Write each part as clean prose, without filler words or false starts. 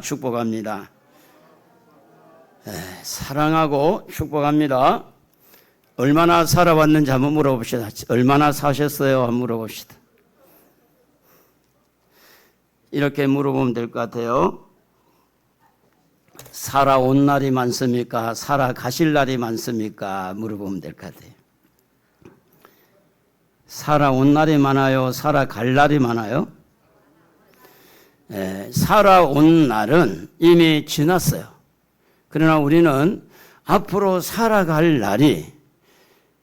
축복합니다. 사랑하고 축복합니다. 얼마나 살아왔는지 한번 물어봅시다. 얼마나 사셨어요? 한번 물어봅시다. 이렇게 물어보면 될 것 같아요. 살아온 날이 많습니까? 살아가실 날이 많습니까? 물어보면 될 것 같아요. 살아온 날이 많아요? 살아갈 날이 많아요? 살아온 날은 이미 지났어요. 그러나 우리는 앞으로 살아갈 날이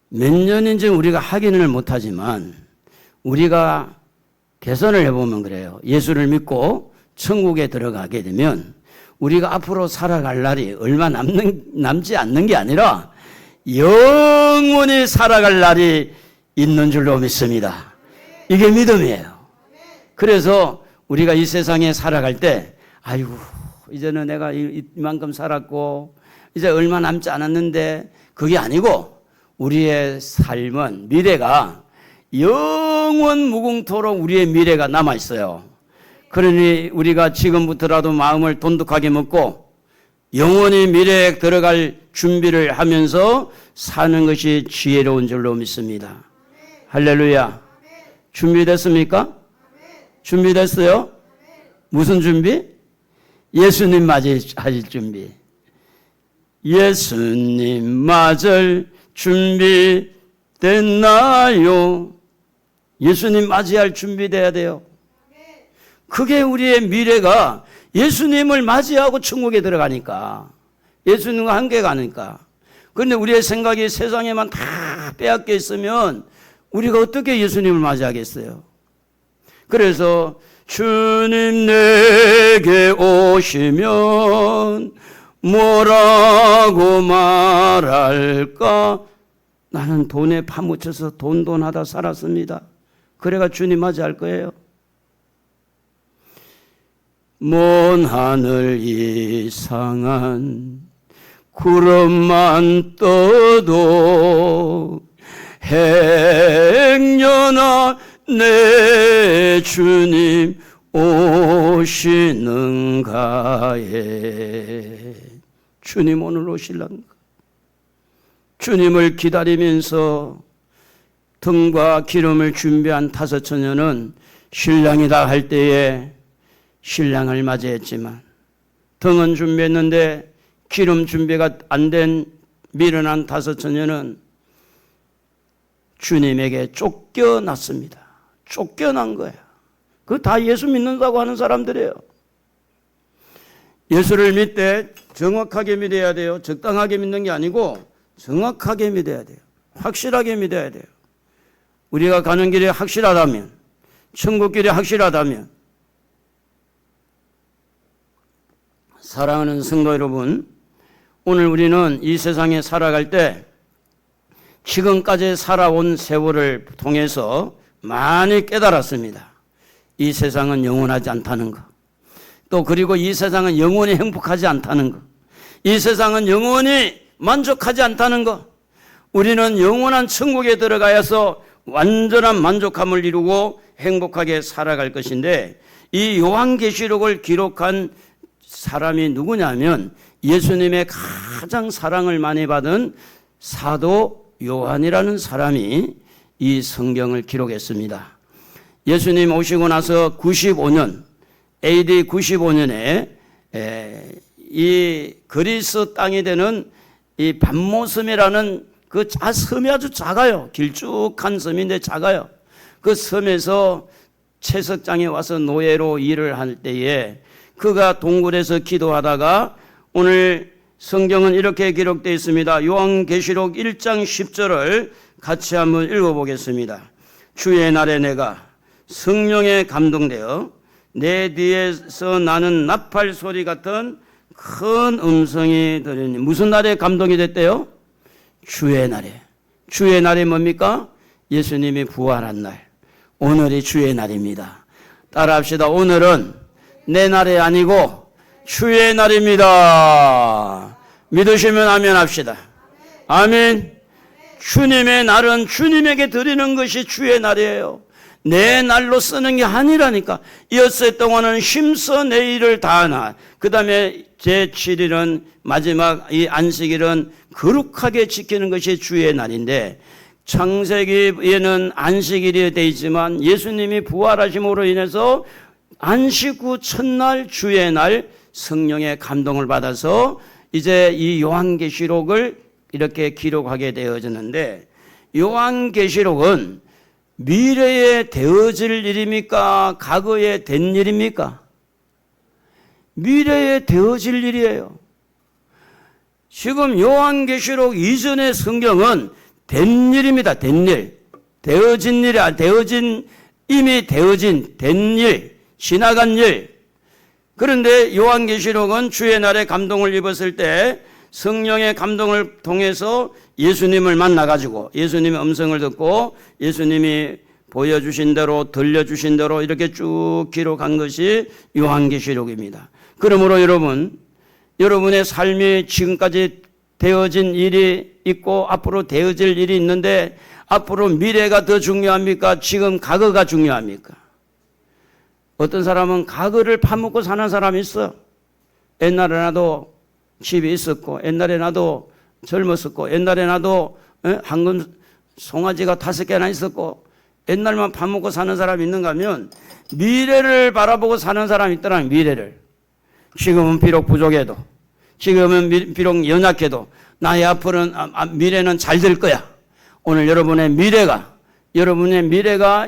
몇 년인지 우리가 확인을 못하지만 우리가 계산을 해보면 그래요. 예수를 믿고 천국에 들어가게 되면 우리가 앞으로 살아갈 날이 얼마 남지 않는 게 아니라 영원히 살아갈 날이 있는 줄로 믿습니다. 이게 믿음이에요. 그래서 우리가 이 세상에 살아갈 때 아이고 이제는 내가 이만큼 살았고 이제 얼마 남지 않았는데 그게 아니고 우리의 삶은 미래가 영원 무궁토록 우리의 미래가 남아있어요. 그러니 우리가 지금부터라도 마음을 돈독하게 먹고 영원히 미래에 들어갈 준비를 하면서 사는 것이 지혜로운 줄로 믿습니다. 할렐루야. 준비됐습니까? 준비됐어요? 무슨 준비? 예수님 맞이할 준비. 예수님 맞을 준비 됐나요? 예수님 맞이할 준비돼야 돼요. 그게 우리의 미래가 예수님을 맞이하고 천국에 들어가니까. 예수님과 함께 가니까. 그런데 우리의 생각이 세상에만 다 빼앗겨 있으면 우리가 어떻게 예수님을 맞이하겠어요? 그래서 주님 내게 오시면 뭐라고 말할까? 나는 돈에 파묻혀서 돈하다 살았습니다. 그래가 주님 맞이할 거예요. 먼 하늘 이상한 구름만 떠도 행여나 내 주님 오시는가에. 주님 오늘 오실란가? 주님을 기다리면서 등과 기름을 준비한 5 처녀는 신랑이다 할 때에 신랑을 맞이했지만 등은 준비했는데 기름 준비가 안 된 미련한 5 처녀는 주님에게 쫓겨났습니다. 쫓겨난 거야. 그거 다 예수 믿는다고 하는 사람들이에요. 예수를 믿되 정확하게 믿어야 돼요. 적당하게 믿는 게 아니고 정확하게 믿어야 돼요. 확실하게 믿어야 돼요. 우리가 가는 길이 확실하다면, 천국길이 확실하다면, 사랑하는 성도 여러분, 오늘 우리는 이 세상에 살아갈 때 지금까지 살아온 세월을 통해서 많이 깨달았습니다. 이 세상은 영원하지 않다는 것. 또 그리고 이 세상은 영원히 행복하지 않다는 것. 이 세상은 영원히 만족하지 않다는 것. 우리는 영원한 천국에 들어가서 완전한 만족함을 이루고 행복하게 살아갈 것인데 이 요한계시록을 기록한 사람이 누구냐면 예수님의 가장 사랑을 많이 받은 사도 요한이라는 사람이 이 성경을 기록했습니다. 예수님 오시고 나서 95년, AD 95년에 이 그리스 땅이 되는 이 밤모섬이라는 그 섬이 아주 작아요. 길쭉한 섬인데 작아요. 그 섬에서 채석장에 와서 노예로 일을 할 때에 그가 동굴에서 기도하다가 오늘 성경은 이렇게 기록되어 있습니다. 요한계시록 1장 10절을 같이 한번 읽어보겠습니다. 주의 날에 내가 성령에 감동되어 내 뒤에서 나는 나팔 소리 같은 큰 음성이 들으니. 무슨 날에 감동이 됐대요? 주의 날에. 주의 날이 뭡니까? 예수님이 부활한 날. 오늘이 주의 날입니다. 따라합시다. 오늘은 내 날이 아니고 주의 날입니다. 믿으시면 아멘 합시다. 아멘. 주님의 날은 주님에게 드리는 것이 주의 날이에요. 내 날로 쓰는 게 아니라니까. 엿새 동안은 힘써 내 일을 다하나. 그 다음에 제7일은 마지막 이 안식일은 거룩하게 지키는 것이 주의 날인데, 창세기에는 안식일이 되어 있지만 예수님이 부활하심으로 인해서 안식 후 첫날 주의 날 성령의 감동을 받아서 이제 이 요한계시록을 이렇게 기록하게 되어졌는데, 요한계시록은 미래에 되어질 일입니까? 과거에 된 일입니까? 미래에 되어질 일이에요. 지금 요한계시록 이전의 성경은 된 일입니다. 된 일. 되어진 일이 아니라 이미 되어진 된 일, 지나간 일. 그런데 요한계시록은 주의 날에 감동을 입었을 때 성령의 감동을 통해서 예수님을 만나가지고 예수님의 음성을 듣고 예수님이 보여주신 대로 들려주신 대로 이렇게 쭉 기록한 것이 요한계시록입니다. 그러므로 여러분의 삶이 지금까지 되어진 일이 있고 앞으로 되어질 일이 있는데, 앞으로 미래가 더 중요합니까? 지금 과거가 중요합니까? 어떤 사람은 과거를 파묻고 사는 사람이 있어. 옛날에 나도 집이 있었고, 옛날에 나도 젊었었고, 옛날에 나도 황금 송아지가 5개나 있었고, 옛날만 파묻고 사는 사람이 있는가 하면 미래를 바라보고 사는 사람이 있더라면 미래를. 지금은 비록 부족해도, 지금은 비록 연약해도 나의 앞으로는 미래는 잘 될 거야. 오늘 여러분의 미래가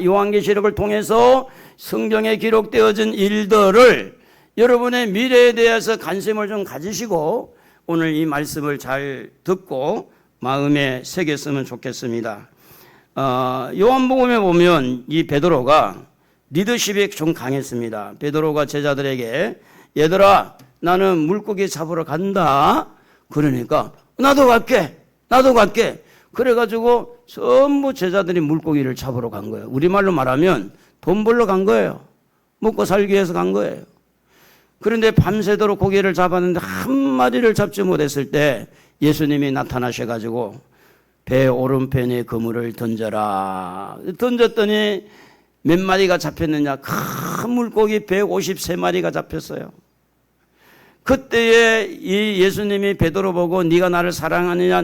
요한계시록을 통해서 성경에 기록되어진 일들을 여러분의 미래에 대해서 관심을 좀 가지시고 오늘 이 말씀을 잘 듣고 마음에 새겼으면 좋겠습니다. 요한복음에 보면 이 베드로가 리더십이 좀 강했습니다. 베드로가 제자들에게 얘들아 나는 물고기 잡으러 간다. 그러니까 나도 갈게. 그래가지고 전부 제자들이 물고기를 잡으러 간 거예요. 우리말로 말하면 돈 벌러 간 거예요. 먹고 살기 위해서 간 거예요. 그런데 밤새도록 고기를 잡았는데 한 마리를 잡지 못했을 때 예수님이 나타나셔가지고 배 오른편에 그물을 던져라. 던졌더니 몇 마리가 잡혔느냐? 큰 물고기 153마리가 잡혔어요. 그때에 이 예수님이 베드로 보고 네가 나를 사랑하느냐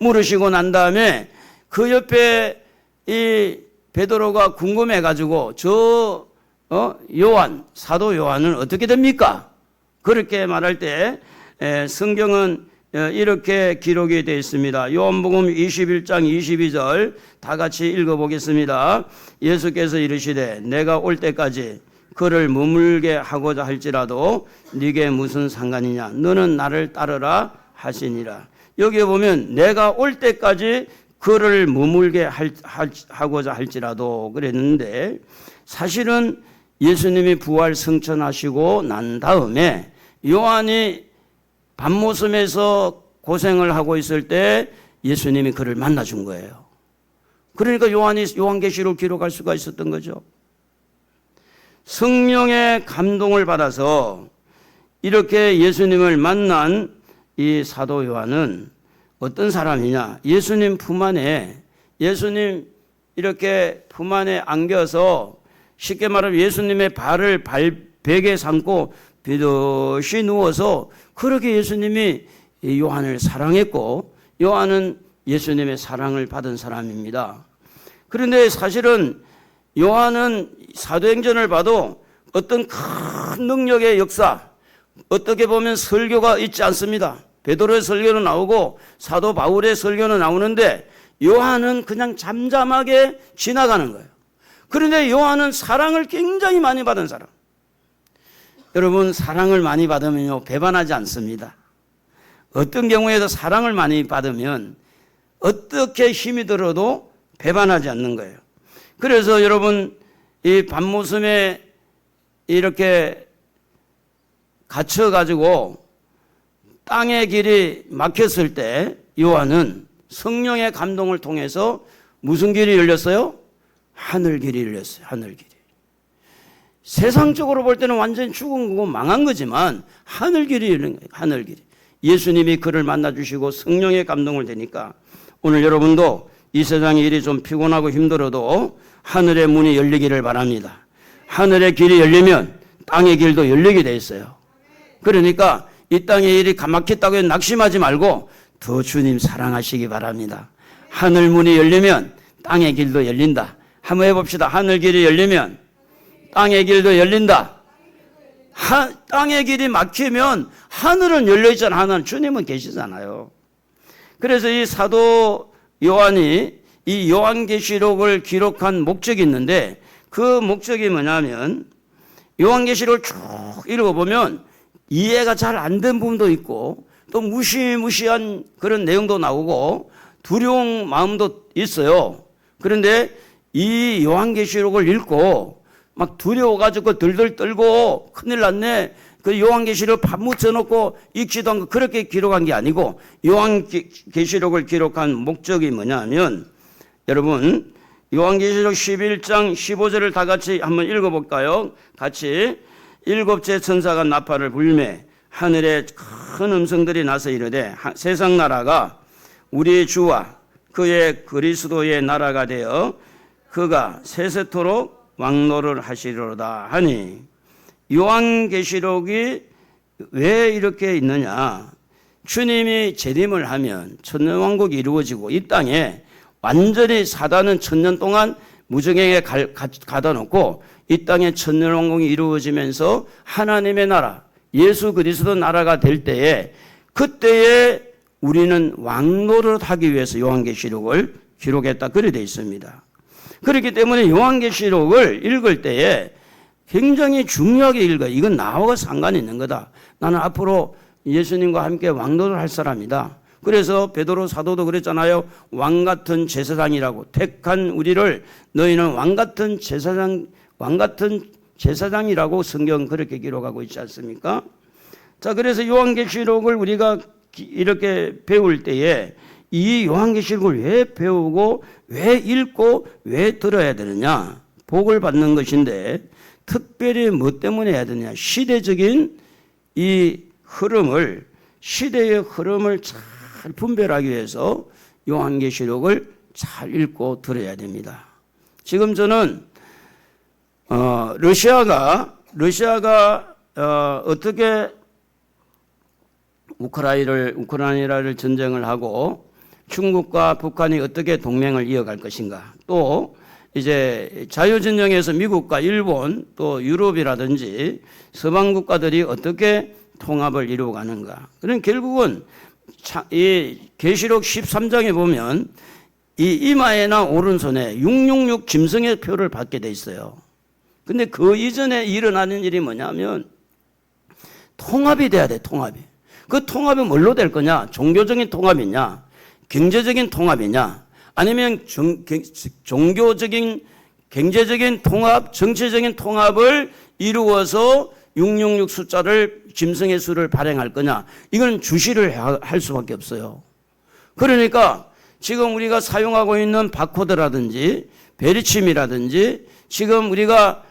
물으시고 난 다음에 그 옆에 이 베드로가 궁금해가지고 사도 요한은 어떻게 됩니까? 그렇게 말할 때 성경은 이렇게 기록이 되어 있습니다. 요한복음 21장 22절 다 같이 읽어보겠습니다. 예수께서 이르시되 내가 올 때까지 그를 머물게 하고자 할지라도 네게 무슨 상관이냐? 너는 나를 따르라 하시니라. 여기에 보면 내가 올 때까지 그를 머물게 하고자 할지라도 그랬는데, 사실은 예수님이 부활 승천하시고 난 다음에 요한이 밤모섬에서 고생을 하고 있을 때 예수님이 그를 만나준 거예요. 그러니까 요한이 요한계시록 기록할 수가 있었던 거죠. 성령의 감동을 받아서 이렇게 예수님을 만난 이 사도 요한은 어떤 사람이냐? 예수님 품 안에 이렇게 품 안에 안겨서 쉽게 말하면 예수님의 발을 발베개 삼고 비듯이 누워서 그렇게 예수님이 요한을 사랑했고, 요한은 예수님의 사랑을 받은 사람입니다. 그런데 사실은 요한은 사도행전을 봐도 어떤 큰 능력의 역사, 어떻게 보면 설교가 있지 않습니다. 베드로의 설교는 나오고 사도 바울의 설교는 나오는데 요한은 그냥 잠잠하게 지나가는 거예요. 그런데 요한은 사랑을 굉장히 많이 받은 사람. 여러분, 사랑을 많이 받으면요 배반하지 않습니다. 어떤 경우에도 사랑을 많이 받으면 어떻게 힘이 들어도 배반하지 않는 거예요. 그래서 여러분, 이 밤모섬에 이렇게 갇혀가지고 땅의 길이 막혔을 때 요한은 성령의 감동을 통해서 무슨 길이 열렸어요? 하늘 길이 열렸어요. 하늘 길이. 세상적으로 볼 때는 완전히 죽은 거고 망한 거지만 하늘 길이 열린 거예요. 하늘 길이. 예수님이 그를 만나주시고 성령의 감동을 되니까 오늘 여러분도 이 세상의 일이 좀 피곤하고 힘들어도 하늘의 문이 열리기를 바랍니다. 하늘의 길이 열리면 땅의 길도 열리게 돼 있어요. 그러니까 이 땅의 일이 가막혔다고 낙심하지 말고 더 주님 사랑하시기 바랍니다. 하늘 문이 열리면 땅의 길도 열린다. 한번 해봅시다. 하늘 길이 열리면 땅의 길도 열린다. 땅의 길이 막히면 하늘은 열려있잖아. 하늘은 주님은 계시잖아요. 그래서 이 사도 요한이 이 요한계시록을 기록한 목적이 있는데 그 목적이 뭐냐면 요한계시록을 쭉 읽어보면 이해가 잘 안 된 부분도 있고 또 무시무시한 그런 내용도 나오고 두려운 마음도 있어요. 그런데 이 요한계시록을 읽고 막 두려워가지고 들들 떨고 큰일 났네. 그 요한계시록 밥 묻혀놓고 읽지도 않고 그렇게 기록한 게 아니고 요한계시록을 기록한 목적이 뭐냐면 여러분 요한계시록 11장 15절을 다 같이 한번 읽어볼까요? 같이 일곱째 천사가 나팔을 불매 하늘에 큰 음성들이 나서 이르되 세상 나라가 우리 주와 그의 그리스도의 나라가 되어 그가 세세토록 왕노를 하시리로다 하니 요한계시록이 왜 이렇게 있느냐. 주님이 재림을 하면 천년왕국이 이루어지고 이 땅에 완전히 사단은 천년 동안 무정행에 가다 놓고 이 땅에 천년왕국이 이루어지면서 하나님의 나라 예수 그리스도 나라가 될 때에 그때에 우리는 왕노릇 하기 위해서 요한계시록을 기록했다. 그래 되어 있습니다. 그렇기 때문에 요한계시록을 읽을 때에 굉장히 중요하게 읽어요. 이건 나와 상관이 있는 거다. 나는 앞으로 예수님과 함께 왕노릇 할 사람이다. 그래서 베드로 사도도 그랬잖아요. 왕같은 제사장이라고. 택한 우리를 너희는 왕같은 제사장이라고 성경 그렇게 기록하고 있지 않습니까? 자, 그래서 요한계시록을 우리가 이렇게 배울 때에 이 요한계시록을 왜 배우고 왜 읽고 왜 들어야 되느냐. 복을 받는 것인데 특별히 뭐 때문에 해야 되느냐. 시대적인 이 흐름을 시대의 흐름을 잘 분별하기 위해서 요한계시록을 잘 읽고 들어야 됩니다. 지금 저는 러시아가 어떻게 우크라이나를 전쟁을 하고 중국과 북한이 어떻게 동맹을 이어갈 것인가. 또 이제 자유전쟁에서 미국과 일본 또 유럽이라든지 서방 국가들이 어떻게 통합을 이루어가는가. 그럼 결국은 이 계시록 13장에 보면 이 이마에나 오른손에 666 짐승의 표를 받게 돼 있어요. 근데 그 이전에 일어나는 일이 뭐냐면 통합이 돼야 돼. 통합이. 그 통합이 뭘로 될 거냐? 종교적인 통합이냐? 경제적인 통합이냐? 아니면 종교적인 경제적인 통합, 정치적인 통합을 이루어서 666 숫자를 짐승의 수를 발행할 거냐. 이건 주시를 할 수밖에 없어요. 그러니까 지금 우리가 사용하고 있는 바코드라든지 베리침이라든지 지금 우리가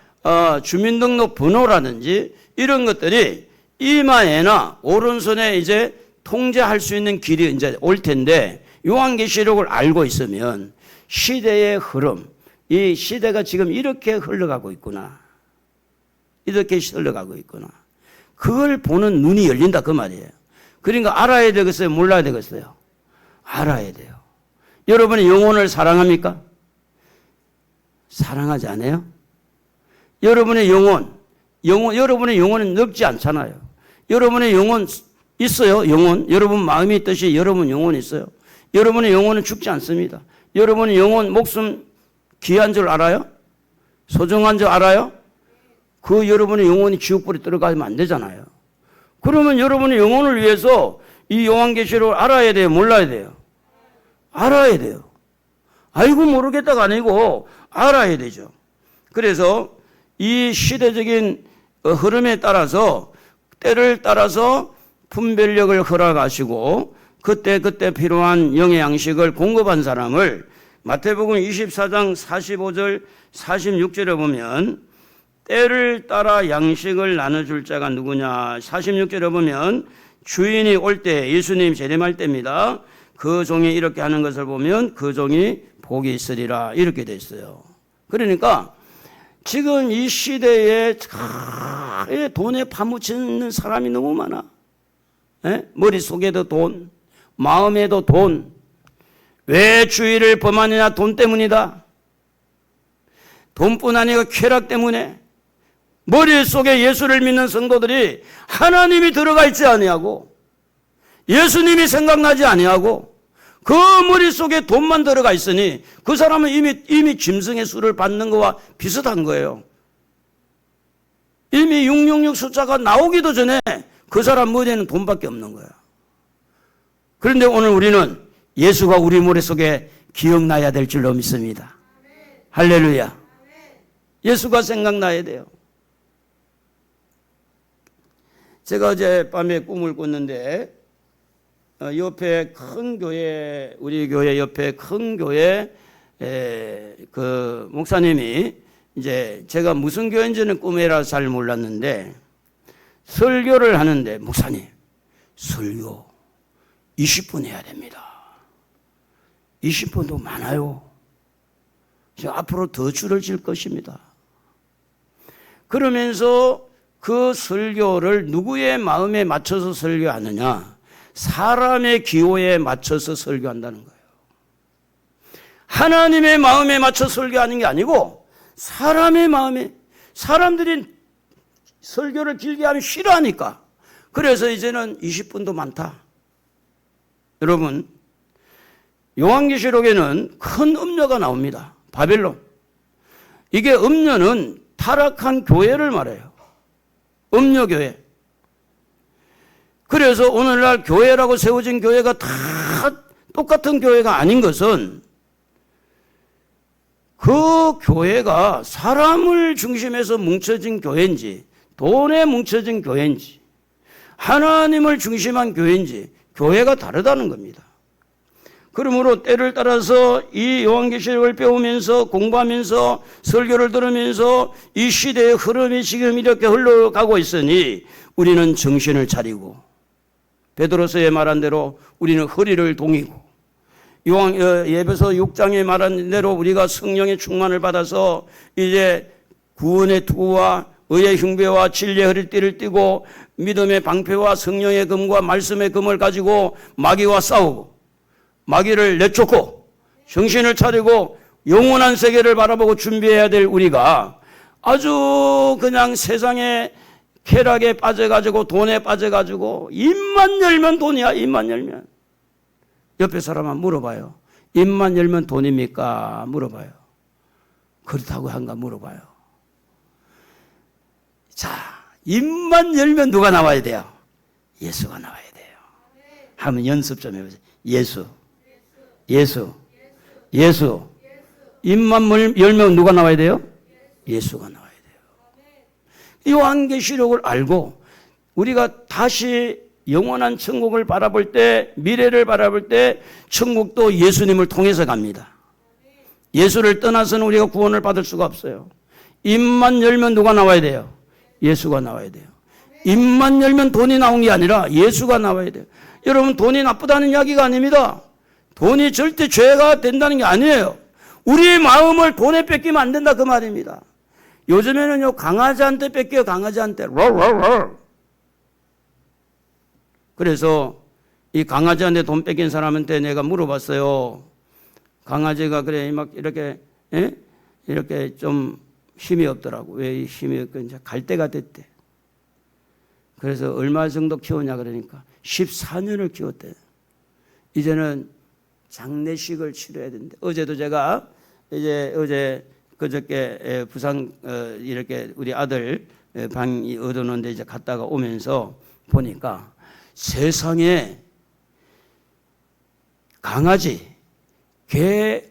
주민등록 번호라든지 이런 것들이 이마에나 오른손에 이제 통제할 수 있는 길이 이제 올 텐데 요한계시록을 알고 있으면 시대의 흐름, 이 시대가 지금 이렇게 흘러가고 있구나. 이렇게 흘러가고 있구나. 그걸 보는 눈이 열린다 그 말이에요. 그러니까 알아야 되겠어요? 몰라야 되겠어요? 알아야 돼요. 여러분의 영혼을 사랑합니까? 사랑하지 않아요? 여러분의 여러분의 영혼은 늙지 않잖아요. 여러분의 영혼 있어요. 영혼. 여러분 마음이 있듯이 여러분 영혼이 있어요. 여러분의 영혼은 죽지 않습니다. 여러분의 영혼 목숨 귀한 줄 알아요? 소중한 줄 알아요? 그 여러분의 영혼이 지옥불에 들어가면 안 되잖아요. 그러면 여러분의 영혼을 위해서 이 요한계시록을 알아야 돼요? 몰라야 돼요? 알아야 돼요. 알고 모르겠다가 아니고 알아야 되죠. 그래서 이 시대적인 흐름에 따라서 때를 따라서 분별력을 허락하시고 그때 필요한 영의 양식을 공급한 사람을 마태복음 24장 45절 46절에 보면 때를 따라 양식을 나눠줄 자가 누구냐. 46절에 보면 주인이 올 때 예수님 재림할 때입니다. 그 종이 이렇게 하는 것을 보면 그 종이 복이 있으리라 이렇게 돼 있어요. 그러니까 지금 이 시대에 돈에 파묻히는 사람이 너무 많아. 머릿속에도 돈, 마음에도 돈. 왜 주의를 범하느냐? 돈 때문이다. 돈뿐 아니라 쾌락 때문에 머릿속에 예수를 믿는 성도들이 하나님이 들어가 있지 아니하고 예수님이 생각나지 아니하고 그 머릿속에 돈만 들어가 있으니 그 사람은 이미 짐승의 수를 받는 것과 비슷한 거예요. 이미 666 숫자가 나오기도 전에 그 사람 머리에는 돈밖에 없는 거야. 그런데 오늘 우리는 예수가 우리 머릿속에 기억나야 될 줄로 믿습니다. 할렐루야. 예수가 생각나야 돼요. 제가 어제 밤에 꿈을 꿨는데 옆에 큰 교회, 우리 교회 옆에 큰 교회 그 목사님이 이제 제가 무슨 교회인지는 꿈에라 잘 몰랐는데 설교를 하는데 목사님 설교 20분 해야 됩니다. 20분도 많아요. 제가 앞으로 더 줄을 질 것입니다. 그러면서 그 설교를 누구의 마음에 맞춰서 설교하느냐? 사람의 기호에 맞춰서 설교한다는 거예요. 하나님의 마음에 맞춰 설교하는 게 아니고 사람의 마음에, 사람들이 설교를 길게 하면 싫어하니까. 그래서 이제는 20분도 많다. 여러분, 요한계시록에는 큰 음녀가 나옵니다. 바벨론. 이게 음녀는 타락한 교회를 말해요. 음녀교회. 그래서 오늘날 교회라고 세워진 교회가 다 똑같은 교회가 아닌 것은 그 교회가 사람을 중심해서 뭉쳐진 교회인지 돈에 뭉쳐진 교회인지 하나님을 중심한 교회인지 교회가 다르다는 겁니다. 그러므로 때를 따라서 이 요한계시록을 배우면서 공부하면서 설교를 들으면서 이 시대의 흐름이 지금 이렇게 흘러가고 있으니 우리는 정신을 차리고 베드로서에 말한 대로 우리는 허리를 동이고 예배서 6장에 말한 대로 우리가 성령의 충만을 받아서 이제 구원의 투구와 의의 흉배와 진리의 허리띠를 띠고 믿음의 방패와 성령의 금과 말씀의 금을 가지고 마귀와 싸우고 마귀를 내쫓고 정신을 차리고 영원한 세계를 바라보고 준비해야 될 우리가 아주 그냥 세상의 쾌락에 빠져가지고 돈에 빠져가지고 입만 열면 돈이야. 입만 열면. 옆에 사람한테 물어봐요. 입만 열면 돈입니까? 물어봐요. 그렇다고 한가 물어봐요. 자, 입만 열면 누가 나와야 돼요? 예수가 나와야 돼요. 한번 연습 좀 해보세요. 예수. 입만 열면 누가 나와야 돼요? 예수가 나와야 돼요. 요한계시록을 알고 우리가 다시 영원한 천국을 바라볼 때, 미래를 바라볼 때 천국도 예수님을 통해서 갑니다. 예수를 떠나서는 우리가 구원을 받을 수가 없어요. 입만 열면 누가 나와야 돼요? 예수가 나와야 돼요. 입만 열면 돈이 나온 게 아니라 예수가 나와야 돼요. 여러분, 돈이 나쁘다는 이야기가 아닙니다. 돈이 절대 죄가 된다는 게 아니에요. 우리의 마음을 돈에 뺏기면 안 된다 그 말입니다. 요즘에는요 강아지한테 뺏겨요. 강아지한테. 그래서 이 강아지한테 돈 뺏긴 사람한테 내가 물어봤어요. 강아지가 그래 막 이렇게 좀 힘이 없더라고. 왜 힘이 없는지 갈 때가 됐대. 그래서 얼마 정도 키우냐 그러니까 14년을 키웠대. 이제는 장례식을 치러야 된대. 어제도 제가 그저께 부산 이렇게 우리 아들 방이 얻어놓은데 이제 갔다가 오면서 보니까 세상에 강아지, 개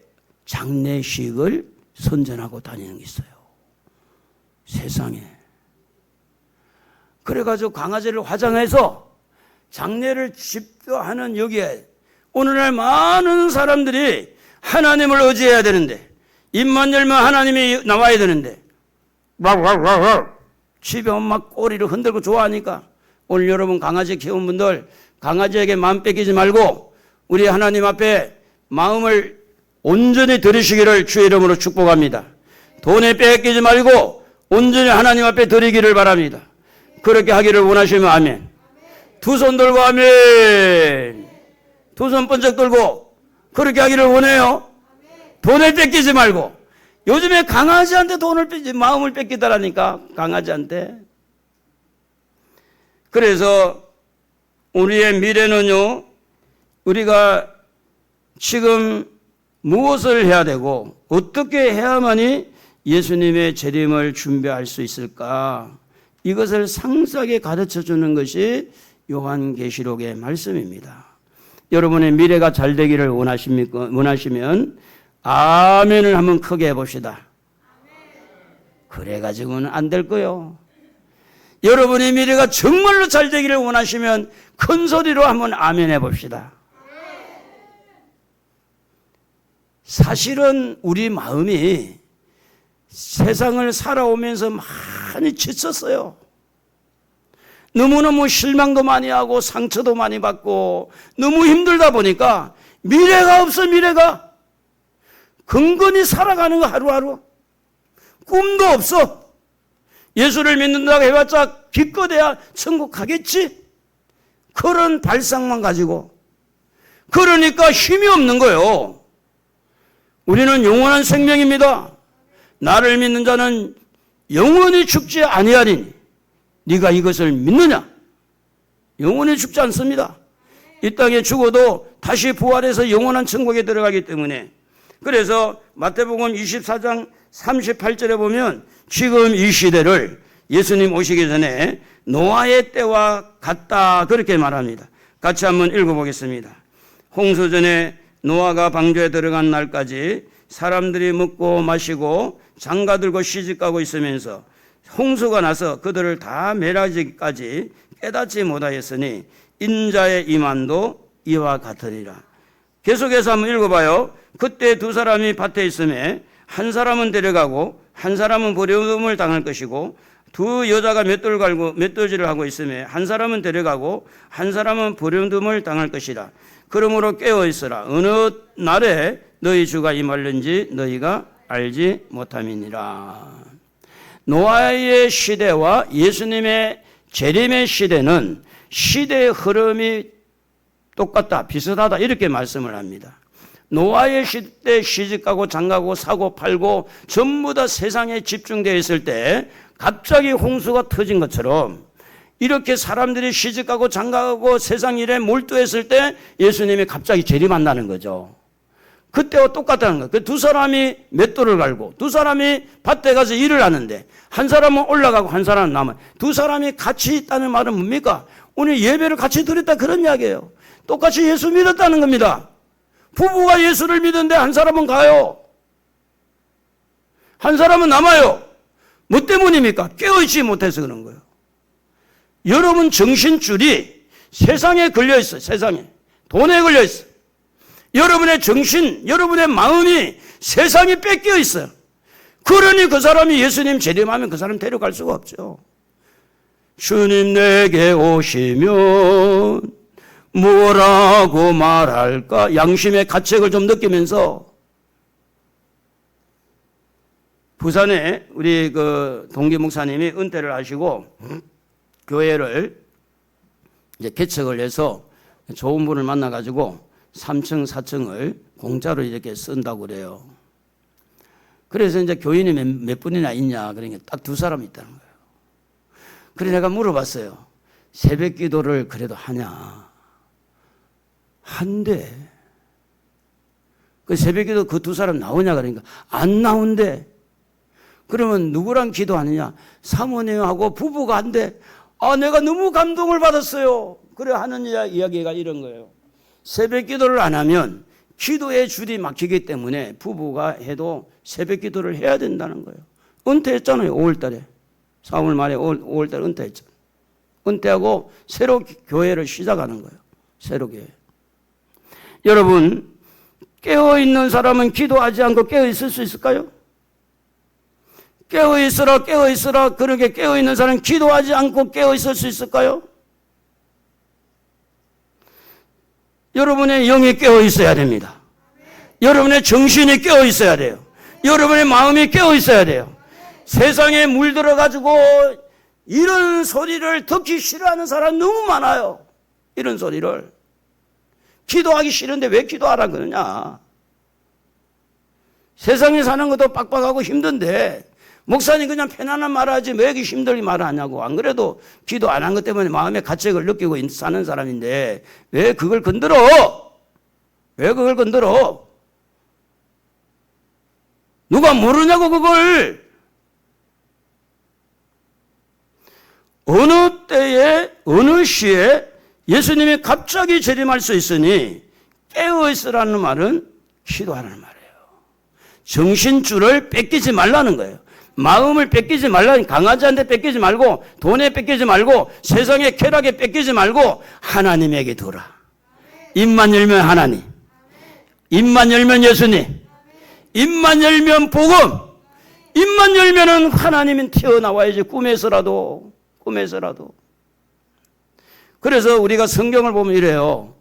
장례식을 선전하고 다니는 게 있어요. 세상에. 그래가지고 강아지를 화장해서 장례를 집도하는 여기에 오늘날 많은 사람들이 하나님을 의지해야 되는데 입만 열면 하나님이 나와야 되는데 집에 엄마 꼬리를 흔들고 좋아하니까 오늘 여러분 강아지 키운 분들 강아지에게 마음 뺏기지 말고 우리 하나님 앞에 마음을 온전히 드리시기를 주의 이름으로 축복합니다. 돈에 뺏기지 말고 온전히 하나님 앞에 드리기를 바랍니다. 그렇게 하기를 원하시면 아멘. 두 손 들고 아멘. 두 손 번쩍 들고 그렇게 하기를 원해요. 돈을 뺏기지 말고. 요즘에 강아지한테 돈을 뺏지 마음을 뺏기더라니까. 강아지한테. 그래서 우리의 미래는요, 우리가 지금 무엇을 해야 되고 어떻게 해야만이 예수님의 재림을 준비할 수 있을까? 이것을 상세하게 가르쳐 주는 것이 요한계시록의 말씀입니다. 여러분의 미래가 잘 되기를 원하시면 아멘을 한번 크게 해봅시다. 그래가지고는 안 될 거요. 여러분의 미래가 정말로 잘 되기를 원하시면 큰 소리로 한번 아멘 해봅시다. 사실은 우리 마음이 세상을 살아오면서 많이 지쳤어요. 너무너무 실망도 많이 하고 상처도 많이 받고 너무 힘들다 보니까 미래가 없어. 미래가 근근히 살아가는 거 하루하루. 꿈도 없어. 예수를 믿는다고 해봤자 기껏해야 천국 가겠지? 그런 발상만 가지고. 그러니까 힘이 없는 거예요. 우리는 영원한 생명입니다. 나를 믿는 자는 영원히 죽지 아니하리니 네가 이것을 믿느냐? 영원히 죽지 않습니다. 이 땅에 죽어도 다시 부활해서 영원한 천국에 들어가기 때문에. 그래서 마태복음 24장 38절에 보면 지금 이 시대를 예수님 오시기 전에 노아의 때와 같다 그렇게 말합니다. 같이 한번 읽어보겠습니다. 홍수전에 노아가 방주에 들어간 날까지 사람들이 먹고 마시고 장가들고 시집가고 있으면서 홍수가 나서 그들을 다 멸하기까지 깨닫지 못하였으니 인자의 임한도 이와 같으리라. 계속해서 한번 읽어봐요. 그때 두 사람이 밭에 있음에 한 사람은 데려가고 한 사람은 버림을 당할 것이고 두 여자가 맷돌질을 하고 있음에 한 사람은 데려가고 한 사람은 버림을 당할 것이라. 그러므로 깨어있으라. 어느 날에 너희 주가 임할는지 너희가 알지 못함이니라. 노아의 시대와 예수님의 재림의 시대는 시대의 흐름이 똑같다, 비슷하다 이렇게 말씀을 합니다. 노아의 시대 시집가고 장가고 사고 팔고 전부 다 세상에 집중되어 있을 때 갑자기 홍수가 터진 것처럼 이렇게 사람들이 시집가고 장가가고 세상 일에 몰두했을 때 예수님이 갑자기 재림한다는 거죠. 그때와 똑같다는 거예요. 그 두 사람이 맷돌을 갈고 두 사람이 밭에 가서 일을 하는데 한 사람은 올라가고 한 사람은 남아요. 두 사람이 같이 있다는 말은 뭡니까? 오늘 예배를 같이 드렸다 그런 이야기예요. 똑같이 예수 믿었다는 겁니다. 부부가 예수를 믿는데 한 사람은 가요. 한 사람은 남아요. 뭐 때문입니까? 깨어있지 못해서 그런 거예요. 여러분 정신줄이 세상에 걸려있어요. 세상에. 돈에 걸려있어요. 여러분의 정신, 여러분의 마음이 세상에 뺏겨 있어요. 그러니 그 사람이 예수님 재림하면 그 사람 데려갈 수가 없죠. 주님 내게 오시면 뭐라고 말할까? 양심의 가책을 좀 느끼면서 부산에 우리 그 동기 목사님이 은퇴를 하시고 교회를 이제 개척을 해서 좋은 분을 만나가지고 3층, 4층을 공짜로 이렇게 쓴다고 그래요. 그래서 이제 교인이 몇 분이나 있냐? 그러니까 딱 두 사람 있다는 거예요. 그래서 내가 물어봤어요. 새벽 기도를 그래도 하냐? 한대. 그 새벽 기도 그 두 사람 나오냐? 그러니까 안 나온대. 그러면 누구랑 기도하느냐? 사모님하고 부부가 한대. 아, 내가 너무 감동을 받았어요. 그래 하는 이야기가 이런 거예요. 새벽 기도를 안 하면 기도의 줄이 막히기 때문에 부부가 해도 새벽 기도를 해야 된다는 거예요. 은퇴했잖아요. 5월 달에. 4월 말에 5월 달에 은퇴했잖아요. 은퇴하고 새로 교회를 시작하는 거예요. 새로 교회. 여러분, 깨어있는 사람은 기도하지 않고 깨어있을 수 있을까요? 깨어있으라, 깨어있으라. 그렇게 깨어있는 사람은 기도하지 않고 깨어있을 수 있을까요? 여러분의 영이 깨어 있어야 됩니다. 여러분의 정신이 깨어 있어야 돼요. 여러분의 마음이 깨어 있어야 돼요. 세상에 물들어 가지고 이런 소리를 듣기 싫어하는 사람 너무 많아요. 이런 소리를. 기도하기 싫은데 왜 기도하라 그러냐. 세상에 사는 것도 빡빡하고 힘든데 목사님 그냥 편안한 말 하지 왜 이렇게 힘들게 말을 하냐고. 안 그래도 기도 안 한 것 때문에 마음의 가책을 느끼고 사는 사람인데 왜 그걸 건드려? 왜 그걸 건드려? 누가 모르냐고 그걸. 어느 때에 어느 시에 예수님이 갑자기 재림할 수 있으니 깨어있으라는 말은 기도하라는 말이에요. 정신줄을 뺏기지 말라는 거예요. 마음을 뺏기지 말라는, 강아지한테 뺏기지 말고 돈에 뺏기지 말고 세상의 쾌락에 뺏기지 말고 하나님에게 두라. 입만 열면 하나님, 입만 열면 예수님, 입만 열면 복음, 입만 열면은 하나님은 튀어나와야지. 꿈에서라도. 그래서 우리가 성경을 보면 이래요.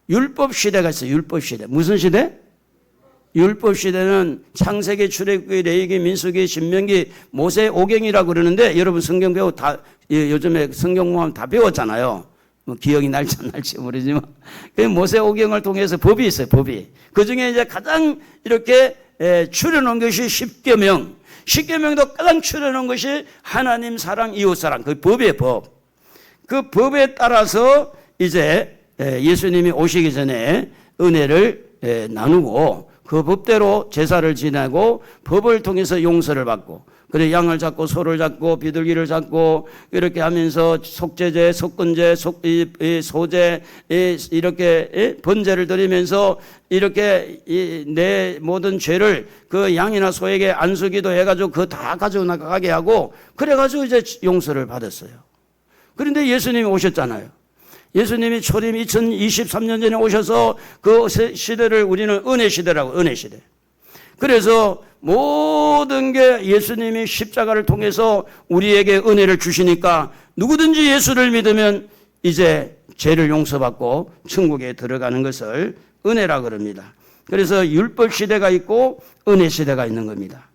율법 시대가 있어요. 율법 시대. 무슨 시대? 율법 시대는 창세기, 출애굽기, 레위기, 민수기, 신명기, 모세 오경이라고 그러는데 여러분 성경 배우 다 요즘에 성경 모함 다 배웠잖아요. 뭐 기억이 날지 모르지만 모세 오경을 통해서 법이 있어요. 법이. 그 중에 이제 가장 이렇게 추려놓은 것이 십계명. 십계명도 가장 추려놓은 것이 하나님 사랑, 이웃 사랑. 그 법이에요. 법. 그 법에 따라서 이제 예수님이 오시기 전에 은혜를 나누고 그 법대로 제사를 지내고 법을 통해서 용서를 받고 그래 양을 잡고 소를 잡고 비둘기를 잡고 이렇게 하면서 속죄제, 속건제, 소제 이렇게 번제를 드리면서 이렇게 내 모든 죄를 그 양이나 소에게 안수기도 해가지고 그거 다 가지고 나가게 하고 그래가지고 이제 용서를 받았어요. 그런데 예수님이 오셨잖아요. 예수님이 초림 2023년 전에 오셔서 그 시대를 우리는 은혜 시대라고, 은혜 시대. 그래서 모든 게 예수님이 십자가를 통해서 우리에게 은혜를 주시니까 누구든지 예수를 믿으면 이제 죄를 용서받고 천국에 들어가는 것을 은혜라 그럽니다. 그래서 율법 시대가 있고 은혜 시대가 있는 겁니다.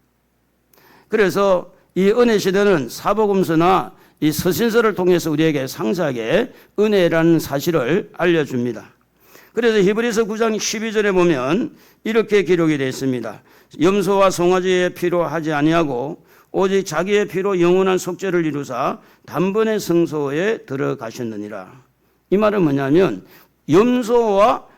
그래서 이 은혜 시대는 사복음서나 이 서신서를 통해서 우리에게 상세하게 은혜라는 사실을 알려줍니다. 그래서 히브리서 9장 12절에 보면 이렇게 기록이 되어 있습니다. 염소와 송아지의 피로 하지 아니하고 오직 자기의 피로 영원한 속죄를 이루사 단번에 성소에 들어가셨느니라. 이 말은 뭐냐면 염소와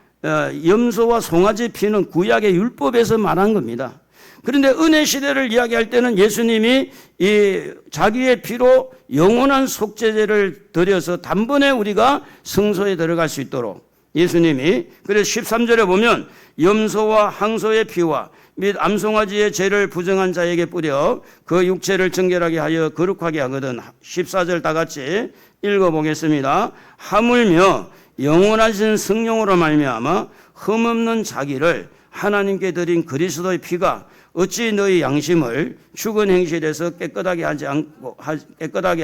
송아지 피는 구약의 율법에서 말한 겁니다. 그런데 은혜 시대를 이야기할 때는 예수님이 이 자기의 피로 영원한 속죄제를 드려서 단번에 우리가 성소에 들어갈 수 있도록 예수님이 그래서 13절에 보면 염소와 항소의 피와 및 암송아지의 죄를 부정한 자에게 뿌려 그 육체를 정결하게 하여 거룩하게 하거든. 14절 다 같이 읽어보겠습니다. 하물며 영원하신 성령으로 말미암아 흠없는 자기를 하나님께 드린 그리스도의 피가 어찌 너희 양심을 죽은 행실에서 깨끗하게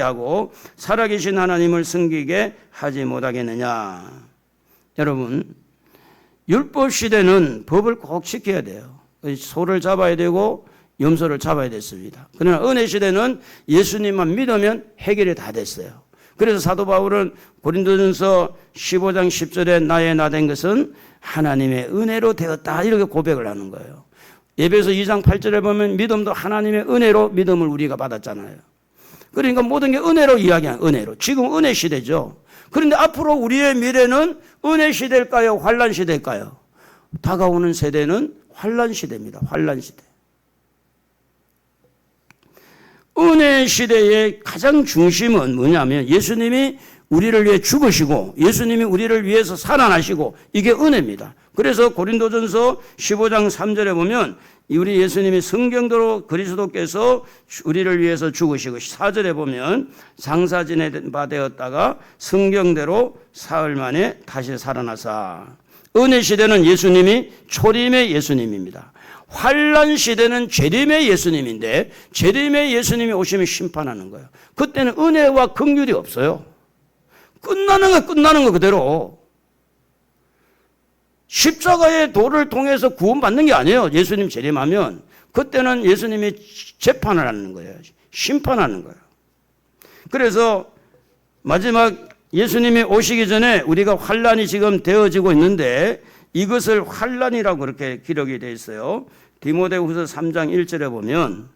하고 살아계신 하나님을 섬기게 하지 못하겠느냐. 여러분, 율법 시대는 법을 꼭 지켜야 돼요. 소를 잡아야 되고 염소를 잡아야 됐습니다. 그러나 은혜 시대는 예수님만 믿으면 해결이 다 됐어요. 그래서 사도 바울은 고린도전서 15장 10절에 나의 나 된 것은 하나님의 은혜로 되었다 이렇게 고백을 하는 거예요. 에베소 2장 8절에 보면 믿음도 하나님의 은혜로 믿음을 우리가 받았잖아요. 그러니까 모든 게 은혜로 이야기하는 은혜로. 지금 은혜 시대죠. 그런데 앞으로 우리의 미래는 은혜 시대일까요? 환란 시대일까요? 다가오는 세대는 환란 시대입니다. 환란 시대. 은혜 시대의 가장 중심은 뭐냐면 예수님이 우리를 위해 죽으시고 예수님이 우리를 위해서 살아나시고 이게 은혜입니다. 그래서 고린도전서 15장 3절에 보면 우리 예수님이 성경대로 그리스도께서 우리를 위해서 죽으시고 4절에 보면 장사 지낸 바 되었다가 성경대로 사흘 만에 다시 살아나사. 은혜 시대는 예수님이 초림의 예수님입니다. 환란 시대는 재림의 예수님인데 재림의 예수님이 오시면 심판하는 거예요. 그때는 은혜와 긍휼이 없어요. 끝나는 거 그대로. 십자가의 도를 통해서 구원받는 게 아니에요. 예수님 재림하면 그때는 예수님이 재판을 하는 거예요. 심판하는 거예요. 그래서 마지막 예수님이 오시기 전에 우리가 환란이 지금 되어지고 있는데 이것을 환란이라고 그렇게 기록이 되어 있어요. 디모데후서 3장 1절에 보면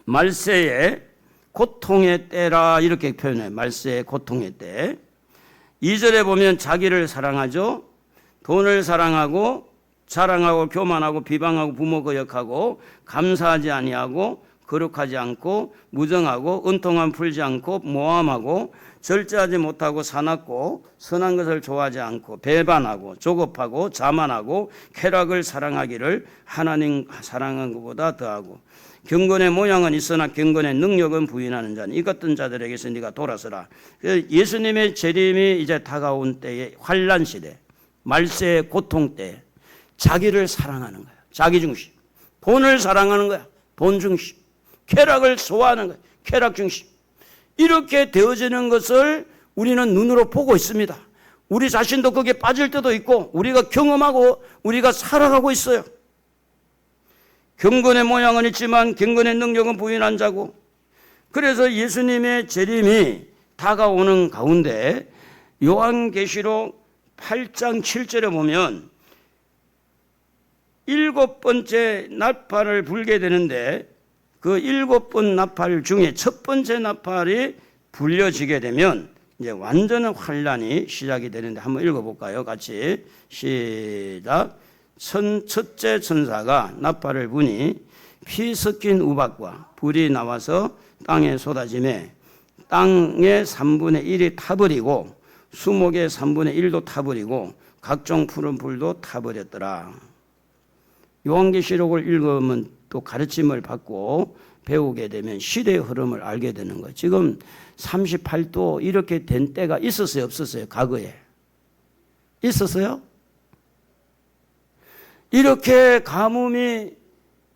말세의 고통의 때라 이렇게 표현해요. 말세의 고통의 때. 2절에 보면 자기를 사랑하죠. 돈을 사랑하고 자랑하고 교만하고 비방하고 부모 거역하고 감사하지 아니하고 거룩하지 않고 무정하고 은통함 풀지 않고 모함하고 절제하지 못하고 사납고 선한 것을 좋아하지 않고 배반하고 조급하고 자만하고 쾌락을 사랑하기를 하나님 사랑한 것보다 더하고 경건의 모양은 있으나 경건의 능력은 부인하는 자니 이 같은 자들에게서 네가 돌아서라. 예수님의 재림이 이제 다가온 때의 환란 시대, 말세의 고통 때 자기를 사랑하는 거야. 자기 중심. 돈을 사랑하는 거야. 돈 중심. 쾌락을 소화하는 거야. 쾌락 중심. 이렇게 되어지는 것을 우리는 눈으로 보고 있습니다. 우리 자신도 거기에 빠질 때도 있고 우리가 경험하고 우리가 살아가고 있어요. 경건의 모양은 있지만 경건의 능력은 부인한 자고 그래서 예수님의 재림이 다가오는 가운데 요한계시록 8장 7절에 보면 7번째 나팔을 불게 되는데 그 7번 나팔 중에 첫 번째 나팔이 불려지게 되면 이제 완전한 환란이 시작이 되는데 한번 읽어볼까요? 같이 시작. 첫째 천사가 나팔을 부니 피 섞인 우박과 불이 나와서 땅에 쏟아지매 땅의 3분의 1이 타버리고 수목의 3분의 1도 타버리고 각종 푸른 불도 타버렸더라. 요한계시록을 읽으면 또 가르침을 받고 배우게 되면 시대의 흐름을 알게 되는 거예요. 지금 38도 이렇게 된 때가 있었어요? 없었어요? 과거에 있었어요? 이렇게 가뭄이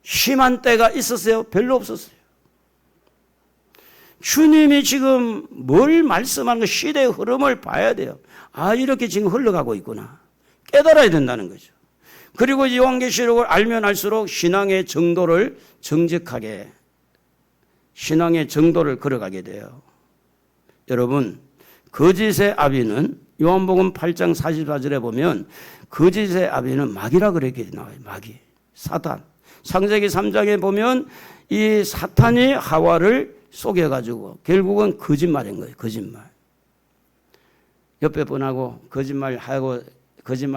심한 때가 있었어요? 별로 없었어요. 주님이 지금 뭘 말씀하는 거 시대의 흐름을 봐야 돼요. 아, 이렇게 지금 흘러가고 있구나. 깨달아야 된다는 거죠. 그리고 요한계시록을 알면 알수록 신앙의 정도를 정직하게 신앙의 정도를 걸어가게 돼요. 여러분, 거짓의 아비는 요한복음 8장 44절에 보면 거짓의 아비는 마귀라 그렇게 나와요. 마귀, 사탄. 창세기 3장에 보면 이 사탄이 하와를 속여가지고 결국은 거짓말인 거예요. 거짓말. 옆에 분하고 거짓말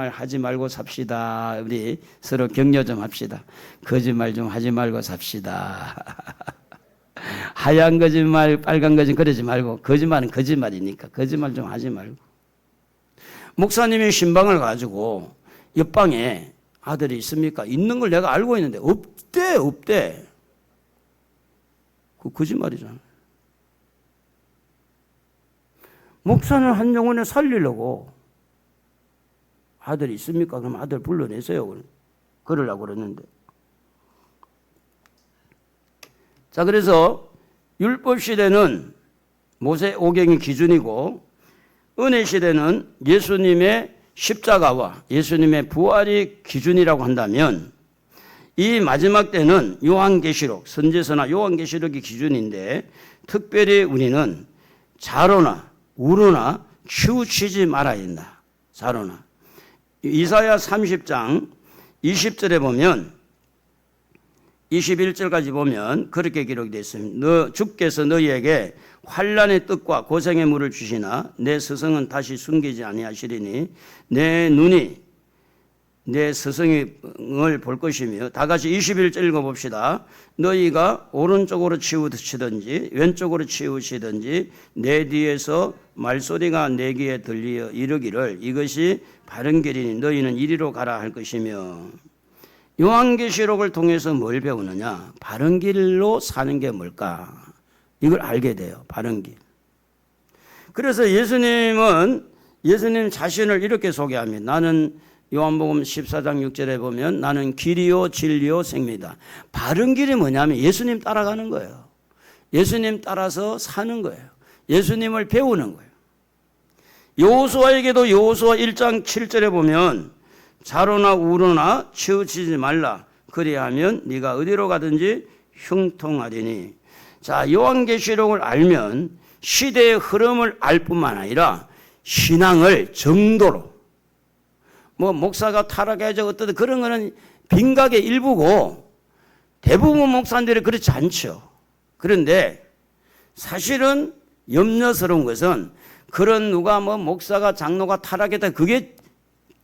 하지 말고 삽시다. 우리 서로 격려 좀 합시다. 거짓말 좀 하지 말고 삽시다. 하얀 거짓말, 빨간 거짓말 그러지 말고 거짓말은 거짓말이니까 거짓말 좀 하지 말고. 목사님이 신방을 가지고 옆방에 아들이 있습니까? 있는 걸 내가 알고 있는데 없대. 그 거짓말이잖아. 목사는 한 영혼을 살리려고 아들이 있습니까? 그럼 아들 불러내세요. 그러려고 그랬는데. 자, 그래서 율법 시대는 모세 오경이 기준이고 은혜 시대는 예수님의 십자가와 예수님의 부활이 기준이라고 한다면 이 마지막 때는 요한계시록, 선지서나 요한계시록이 기준인데 특별히 우리는 자로나 우로나 치우치지 말아야 된다. 자로나. 이사야 30장 20절에 보면 21절까지 보면 그렇게 기록이 되어 있습니다. 주께서 너희에게 환난의 뜻과 고생의 물을 주시나 내 스승은 다시 숨기지 아니하시리니 내 눈이 내 스승을 볼 것이며 다 같이 21절 읽어봅시다. 너희가 오른쪽으로 치우치든지 왼쪽으로 치우치든지 내 뒤에서 말소리가 내 귀에 들리어 이르기를 이것이 바른 길이니 너희는 이리로 가라 할 것이며 요한계시록을 통해서 뭘 배우느냐? 바른 길로 사는 게 뭘까? 이걸 알게 돼요. 바른 길. 그래서 예수님 자신을 이렇게 소개합니다. 나는 요한복음 14장 6절에 보면 나는 길이요 진리요 생명이다. 바른 길이 뭐냐면 예수님 따라가는 거예요. 예수님 따라서 사는 거예요. 예수님을 배우는 거예요. 여호수아에게도 여호수아 1장 7절에 보면 좌로나 우로나 치우치지 말라. 그리하면 네가 어디로 가든지 형통하리니. 자, 요한계시록을 알면 시대의 흐름을 알 뿐만 아니라 신앙을 정도로, 뭐 목사가 타락해서 어떠든 그런 거는 빈각의 일부고 대부분 목사님들이 그렇지 않죠. 그런데 사실은 염려스러운 것은 그런 누가 뭐 목사가 장로가 타락했다 그게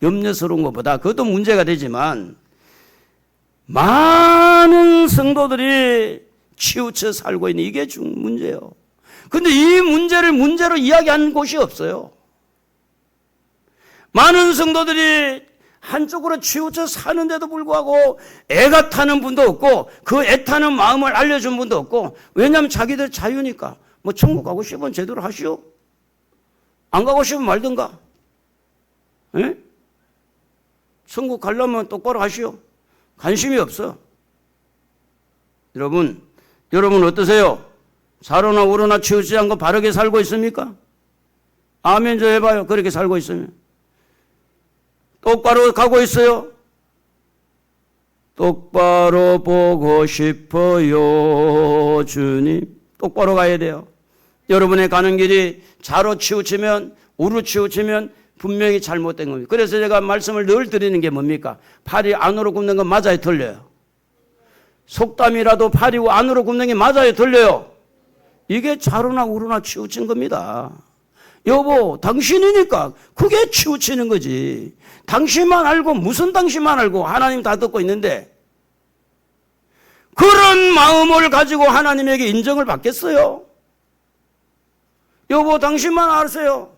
염려스러운 것보다 그것도 문제가 되지만 많은 성도들이 치우쳐 살고 있는 이게 문제예요. 근데 이 문제를 문제로 이야기하는 곳이 없어요. 많은 성도들이 한쪽으로 치우쳐 사는데도 불구하고 애가 타는 분도 없고 그 애타는 마음을 알려준 분도 없고, 왜냐하면 자기들 자유니까. 뭐 천국 가고 싶으면 제대로 하시오. 안 가고 싶으면 말든가. 에? 천국 가려면 똑바로 하시오. 관심이 없어. 여러분 어떠세요? 좌로나 우로나 치우치지 않고 바르게 살고 있습니까? 아멘 좀 해봐요. 그렇게 살고 있으면. 똑바로 가고 있어요? 똑바로 보고 싶어요, 주님. 똑바로 가야 돼요. 여러분의 가는 길이 좌로 치우치면, 우로 치우치면 분명히 잘못된 겁니다. 그래서 제가 말씀을 늘 드리는 게 뭡니까? 팔이 안으로 굽는 건 맞아요, 틀려요? 속담이라도 팔이 안으로 굽는 게 맞아요, 틀려요? 이게 좌로나 우로나 치우친 겁니다. 여보, 당신이니까 그게 치우치는 거지. 당신만 알고, 무슨 당신만 알고, 하나님 다 듣고 있는데 그런 마음을 가지고 하나님에게 인정을 받겠어요? 여보, 당신만 아세요.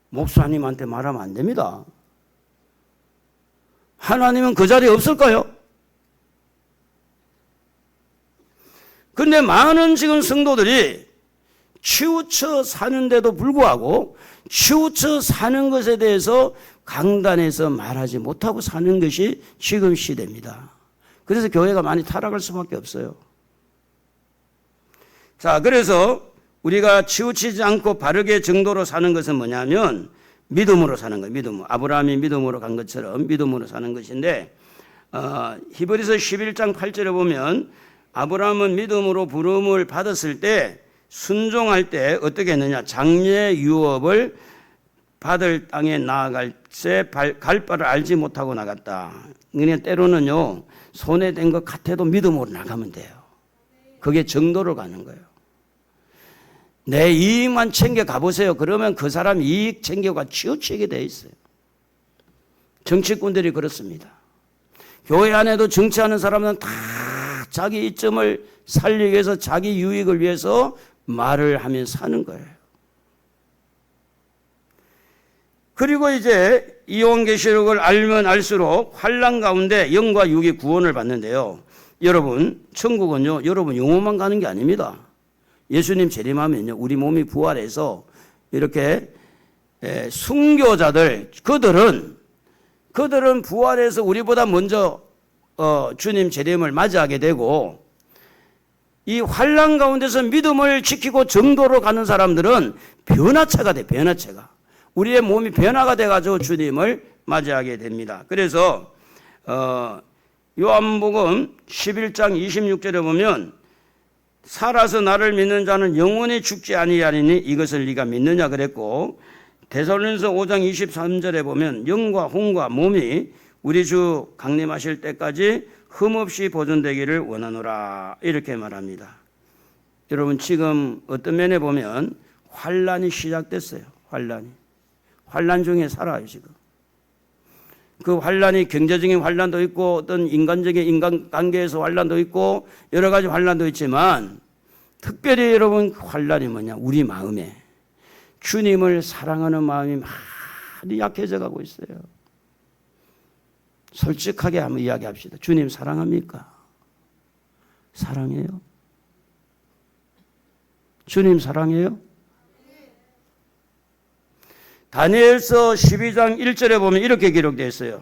목사님한테 말하면 안 됩니다. 하나님은 그 자리에 없을까요? 근데 많은 지금 성도들이 치우쳐 사는데도 불구하고 치우쳐 사는 것에 대해서 강단에서 말하지 못하고 사는 것이 지금 시대입니다. 그래서 교회가 많이 타락할 수밖에 없어요. 자, 그래서 우리가 치우치지 않고 바르게 정도로 사는 것은 뭐냐면 믿음으로 사는 거예요. 믿음. 아브라함이 믿음으로 간 것처럼 믿음으로 사는 것인데, 히브리서 11장 8절에 보면 아브라함은 믿음으로 부름을 받았을 때, 순종할 때 어떻게 했느냐? 장래 유업을 받을 땅에 나아갈 때 갈 바를 알지 못하고 나갔다. 그냥 때로는요, 손에 댄 것 같아도 믿음으로 나가면 돼요. 그게 정도로 가는 거예요. 내 이익만 챙겨 가보세요. 그러면 그 사람 이익 챙겨가 치우치게 돼 있어요. 정치꾼들이 그렇습니다. 교회 안에도 정치하는 사람은 다 자기 이점을 살리기 위해서, 자기 유익을 위해서 말을 하며 사는 거예요. 그리고 이제 요한계시록을 알면 알수록 환난 가운데 영과 육이 구원을 받는데요. 여러분, 천국은요, 여러분 영혼만 가는 게 아닙니다. 예수님 재림하면요, 우리 몸이 부활해서 이렇게 순교자들, 그들은 부활해서 우리보다 먼저 주님 재림을 맞이하게 되고, 이 환난 가운데서 믿음을 지키고 정도로 가는 사람들은 변화체가 돼, 변화체가. 우리의 몸이 변화가 돼가지고 주님을 맞이하게 됩니다. 그래서 요한복음 11장 26절에 보면 살아서 나를 믿는 자는 영원히 죽지 아니하리니 이것을 네가 믿느냐 그랬고, 데살로니가서 5장 23절에 보면 영과 혼과 몸이 우리 주 강림하실 때까지 흠없이 보존되기를 원하노라, 이렇게 말합니다. 여러분, 지금 어떤 면에 보면 환란이 시작됐어요. 환란 중에 살아요. 지금 그 환란이 경제적인 환란도 있고, 어떤 인간적인 인간관계에서 환란도 있고, 여러 가지 환란도 있지만 특별히 여러분 환란이 뭐냐? 우리 마음에 주님을 사랑하는 마음이 많이 약해져 가고 있어요. 솔직하게 한번 이야기합시다. 주님 사랑합니까? 사랑해요? 주님 사랑해요? 다니엘서 12장 1절에 보면 이렇게 기록되어 있어요.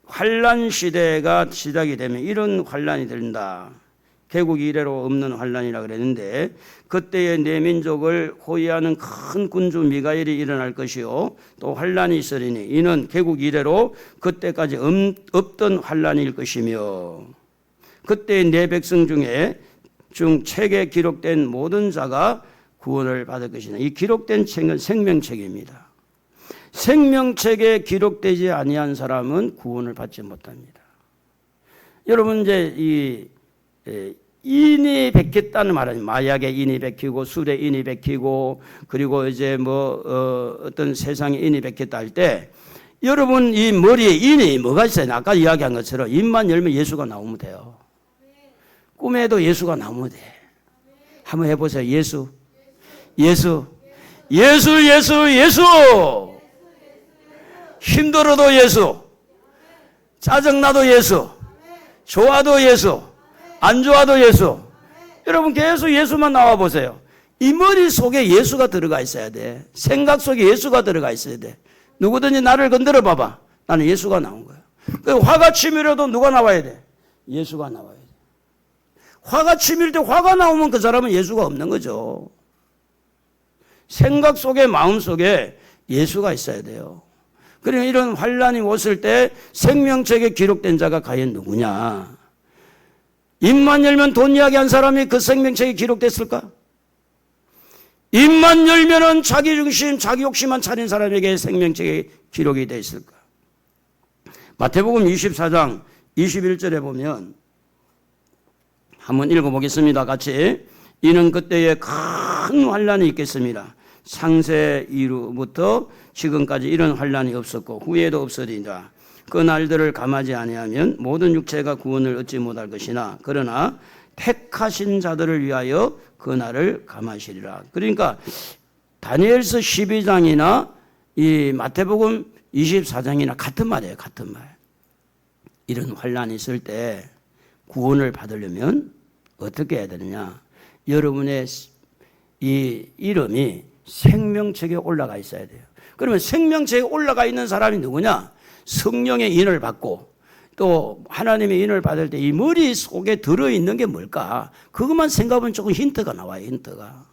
환란 시대가 시작이 되면 이런 환란이 된다. 개국 이래로 없는 환란이라 그랬는데 그때의 내 민족을 호위하는 큰 군주 미가엘이 일어날 것이요 또 환란이 있으리니 이는 개국 이래로 그때까지 없던 환란일 것이며 그때 내 백성 중 책에 기록된 모든 자가 구원을 받을 것이다. 이 기록된 책은 생명책입니다. 생명책에 기록되지 아니한 사람은 구원을 받지 못합니다. 여러분 이제 인이 베꼈다는 말은 마약에 인이 베끼고 술에 인이 베끼고 그리고 이제 어떤 세상에 인이 베꼈다 할 때 여러분 이 머리에 인이 뭐가 있어요? 아까 이야기한 것처럼 입만 열면 예수가 나오면 돼요. 꿈에도 예수가 나오면 돼. 한번 해보세요. 예수. 힘들어도 예수. 짜증나도 예수. 좋아도 예수. 안 좋아도 예수. 여러분 계속 예수만 나와 보세요. 이 머릿속에 예수가 들어가 있어야 돼. 생각 속에 예수가 들어가 있어야 돼. 누구든지 나를 건드려 봐봐. 나는 예수가 나온 거야. 화가 치밀어도 누가 나와야 돼? 예수가 나와야 돼. 화가 치밀 때 화가 나오면 그 사람은 예수가 없는 거죠. 생각 속에 마음 속에 예수가 있어야 돼요. 그러니까 이런 환란이 왔을 때 생명책에 기록된 자가 과연 누구냐? 입만 열면 돈 이야기한 사람이 그 생명책에 기록됐을까? 입만 열면은 자기 중심, 자기 욕심만 차린 사람에게 생명책에 기록이 되어 있을까? 마태복음 24장 21절에 보면 한번 읽어보겠습니다. 같이. 이는 그때에 큰 환란이 있겠습니다. 창세 이후부터 지금까지 이런 환란이 없었고 후에도 없으리라. 그 날들을 감하지 아니하면 모든 육체가 구원을 얻지 못할 것이나 그러나 택하신 자들을 위하여 그 날을 감하시리라. 그러니까 다니엘서 12장이나 이 마태복음 24장이나 같은 말이에요. 같은 말. 이런 환란이 있을 때 구원을 받으려면 어떻게 해야 되느냐? 여러분의 이 이름이 생명책에 올라가 있어야 돼요. 그러면 생명책에 올라가 있는 사람이 누구냐? 성령의 인을 받고 또 하나님의 인을 받을 때 이 머릿속에 들어있는 게 뭘까? 그것만 생각하면 조금 힌트가 나와요. 힌트가.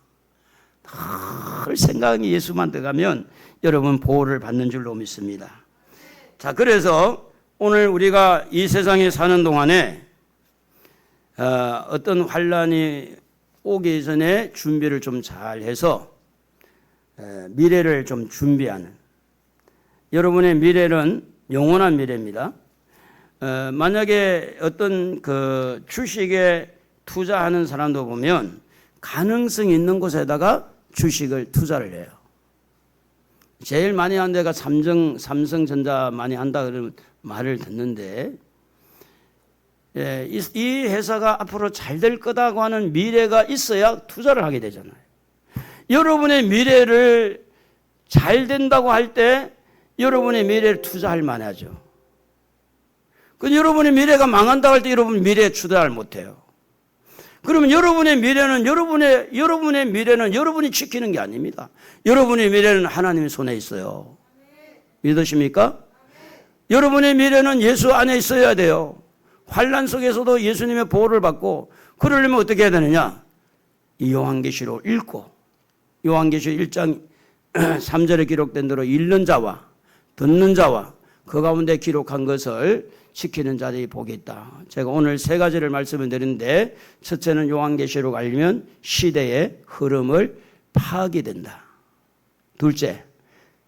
늘 생각이 예수만 들어가면 여러분 보호를 받는 줄로 믿습니다. 자, 그래서 오늘 우리가 이 세상에 사는 동안에 어떤 환란이 오기 전에 준비를 좀 잘 해서 미래를 좀 준비하는, 여러분의 미래는 영원한 미래입니다. 만약에 어떤 그 주식에 투자하는 사람도 보면 가능성 있는 곳에다가 주식을 투자를 해요. 제일 많이 하는 데가 삼성전자 많이 한다 그런 말을 듣는데, 이 회사가 앞으로 잘 될 거다고 하는 미래가 있어야 투자를 하게 되잖아요. 여러분의 미래를 잘 된다고 할 때 여러분의 미래를 투자할 만하죠. 근데 여러분의 미래가 망한다고 할 때 여러분 미래에 투자를 못해요. 그러면 여러분의 미래는 여러분이 지키는 게 아닙니다. 여러분의 미래는 하나님의 손에 있어요. 믿으십니까? 여러분의 미래는 예수 안에 있어야 돼요. 환난 속에서도 예수님의 보호를 받고, 그러려면 어떻게 해야 되느냐? 이 요한계시록 읽고, 요한계시록 1장 3절에 기록된 대로 읽는 자와 듣는 자와 그 가운데 기록한 것을 지키는 자들이 복이 있다. 제가 오늘 세 가지를 말씀을 드리는데, 첫째는 요한계시록 알면 시대의 흐름을 파악이 된다. 둘째,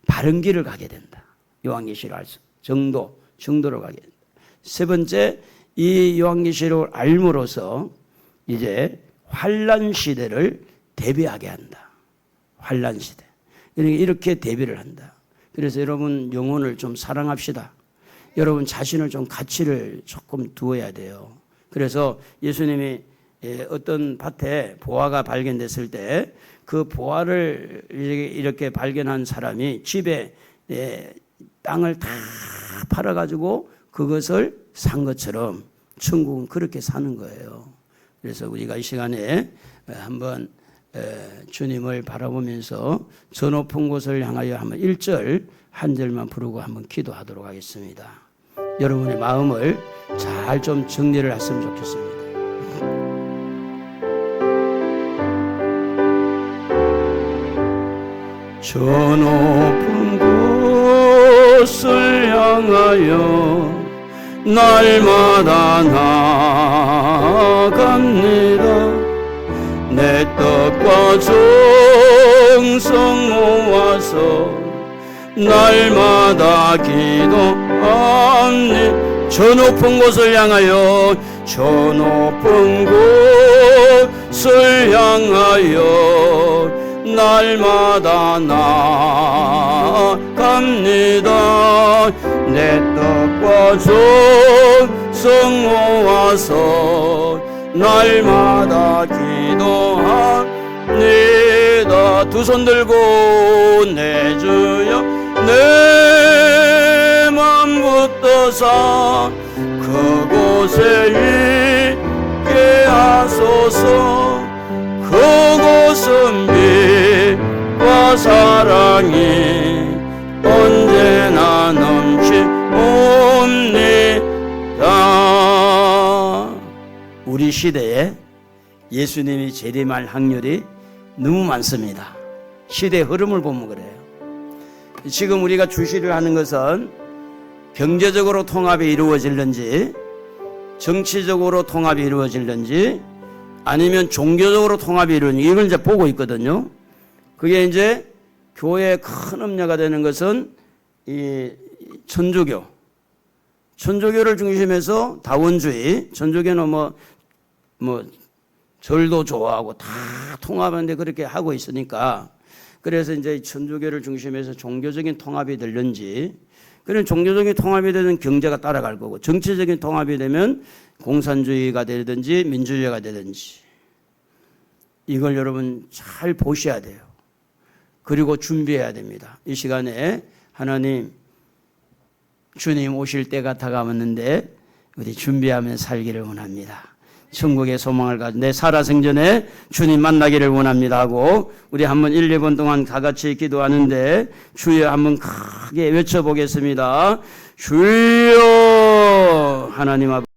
바른 길을 가게 된다. 요한계시록 알 정도로 가게 된다. 세 번째, 이 요한계시록을 알므로써 이제 환난 시대를 대비하게 한다. 환난 시대. 그러니까 이렇게 대비를 한다. 그래서 여러분 영혼을 좀 사랑합시다. 여러분 자신을 좀 가치를 조금 두어야 돼요. 그래서 예수님이 어떤 밭에 보화가 발견됐을 때 그 보화를 이렇게 발견한 사람이 집에 땅을 다 팔아가지고 그것을 산 것처럼 천국은 그렇게 사는 거예요. 그래서 우리가 이 시간에 한번 주님을 바라보면서 저 높은 곳을 향하여 한번 1절 한 절만 부르고 한번 기도하도록 하겠습니다. 여러분의 마음을 잘 좀 정리를 했으면 좋겠습니다. 저 높은 곳을 향하여 날마다 나아갑니다. 내 떡과 정성 모아서 날마다 기도합니다. 저 높은 곳을 향하여 저 높은 곳을 향하여 날마다 나아갑니다. 내 떡과 정성 모아서 날마다 기도합니다. 두 손 들고 내 주여 내 맘 붙드사 그곳에 있게 하소서. 그곳은 빛과 사랑이 언제나 넘치옵니다. 우리 시대에 예수님이 재림할 확률이 너무 많습니다. 시대의 흐름을 보면 그래요. 지금 우리가 주시를 하는 것은 경제적으로 통합이 이루어질는지, 정치적으로 통합이 이루어질는지, 아니면 종교적으로 통합이 이루어질는지, 이걸 이제 보고 있거든요. 그게 이제 교회의 큰 음료가 되는 것은 이 천주교. 천주교를 중심해서 다원주의, 천주교는 뭐 절도 좋아하고 다 통합하는데 그렇게 하고 있으니까, 그래서 이제 천주교를 중심해서 종교적인 통합이 되는지, 그런 종교적인 통합이 되면 경제가 따라갈 거고, 정치적인 통합이 되면 공산주의가 되든지 민주주의가 되든지, 이걸 여러분 잘 보셔야 돼요. 그리고 준비해야 됩니다. 이 시간에 하나님, 주님 오실 때가 다가왔는데 우리 준비하며 살기를 원합니다. 천국의 소망을 가지고 내 살아생전에 주님 만나기를 원합니다 하고, 우리 한번 1, 2분 동안 다 같이 기도하는데 주여 한번 크게 외쳐보겠습니다. 주여. 하나님 아버지,